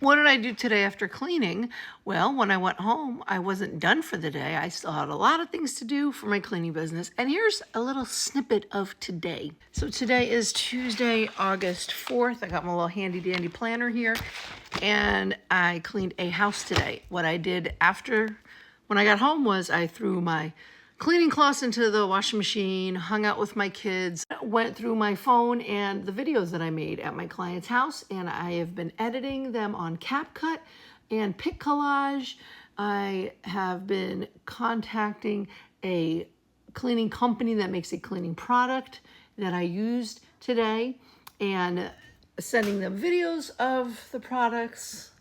What did I do today after cleaning? Well, when I went home, I wasn't done for the day. I still had a lot of things to do for my cleaning business. And here's a little snippet of today. So today is Tuesday, August 4th. I got my little handy dandy planner here and I cleaned a house today. What I did after when I got home was I threw my cleaning cloths into the washing machine, hung out with my kids, went through my phone and the videos that I made at my client's house, and I have been editing them on CapCut and PicCollage. I have been contacting a cleaning company that makes a cleaning product that I used today and sending them videos of the products.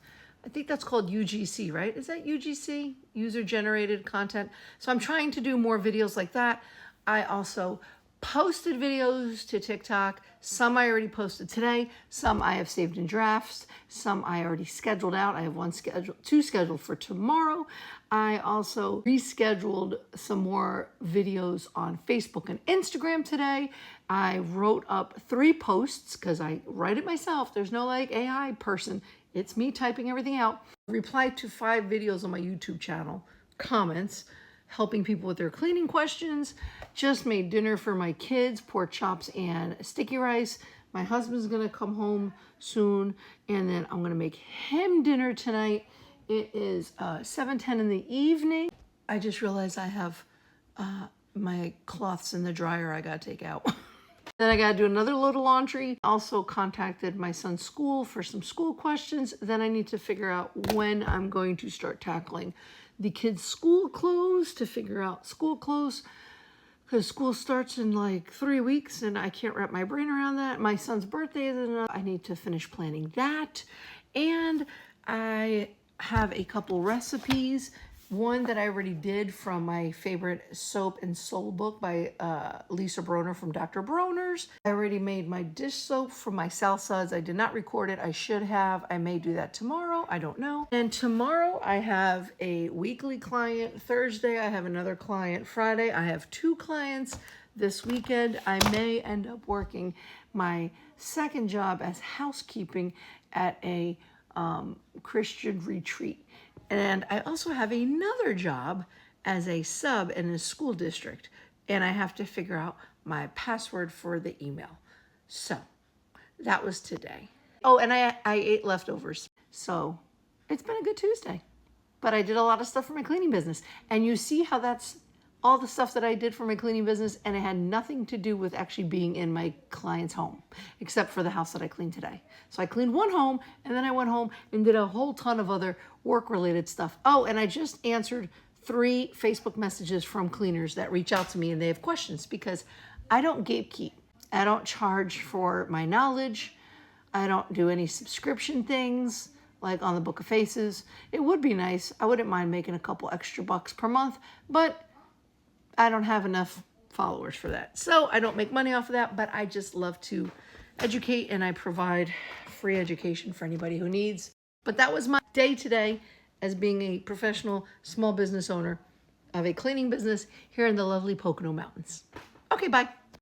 I think that's called UGC, right? Is that UGC? User generated content. So I'm trying to do more videos like that. I also posted videos to TikTok. Some I already posted today. Some I have saved in drafts. Some I already scheduled out. I have two scheduled for tomorrow. I also rescheduled some more videos on Facebook and Instagram today. I wrote up 3 posts because I write it myself. There's no like AI person. It's me typing everything out. Replied to 5 videos on my YouTube channel, comments, helping people with their cleaning questions. Just made dinner for my kids, pork chops and sticky rice. My husband's gonna come home soon, and then I'm gonna make him dinner tonight. It is 7:10 in the evening. I just realized I have my cloths in the dryer I gotta take out. Then I got to do another load of laundry. Also contacted my son's school for some school questions. Then I need to figure out when I'm going to start tackling the kids' school clothes, to figure out school clothes, because school starts in like 3 weeks and I can't wrap my brain around that. My son's birthday is enough. I need to finish planning that. And I have a couple recipes. One that I already did from my favorite soap and soul book by Lisa Broner from Dr. Broner's. I already made my dish soap for my salsas. I did not record it. I should have. I may do that tomorrow. I don't know. And tomorrow I have a weekly client. Thursday I have another client. Friday I have 2 clients. This weekend I may end up working my second job as housekeeping at a Christian retreat. And I also have another job as a sub in a school district, and I have to figure out my password for the email. So that was today. Oh, and I ate leftovers. So it's been a good Tuesday, but I did a lot of stuff for my cleaning business. And you see how that's all the stuff that I did for my cleaning business, and it had nothing to do with actually being in my client's home, except for the house that I cleaned today. So I cleaned one home, and then I went home and did a whole ton of other work-related stuff. Oh, and I just answered 3 Facebook messages from cleaners that reach out to me and they have questions, because I don't gatekeep. I don't charge for my knowledge. I don't do any subscription things like on the Book of Faces. It would be nice. I wouldn't mind making a couple extra bucks per month, but I don't have enough followers for that. So I don't make money off of that, but I just love to educate, and I provide free education for anybody who needs. But that was my day today as being a professional small business owner of a cleaning business here in the lovely Pocono Mountains. Okay, bye.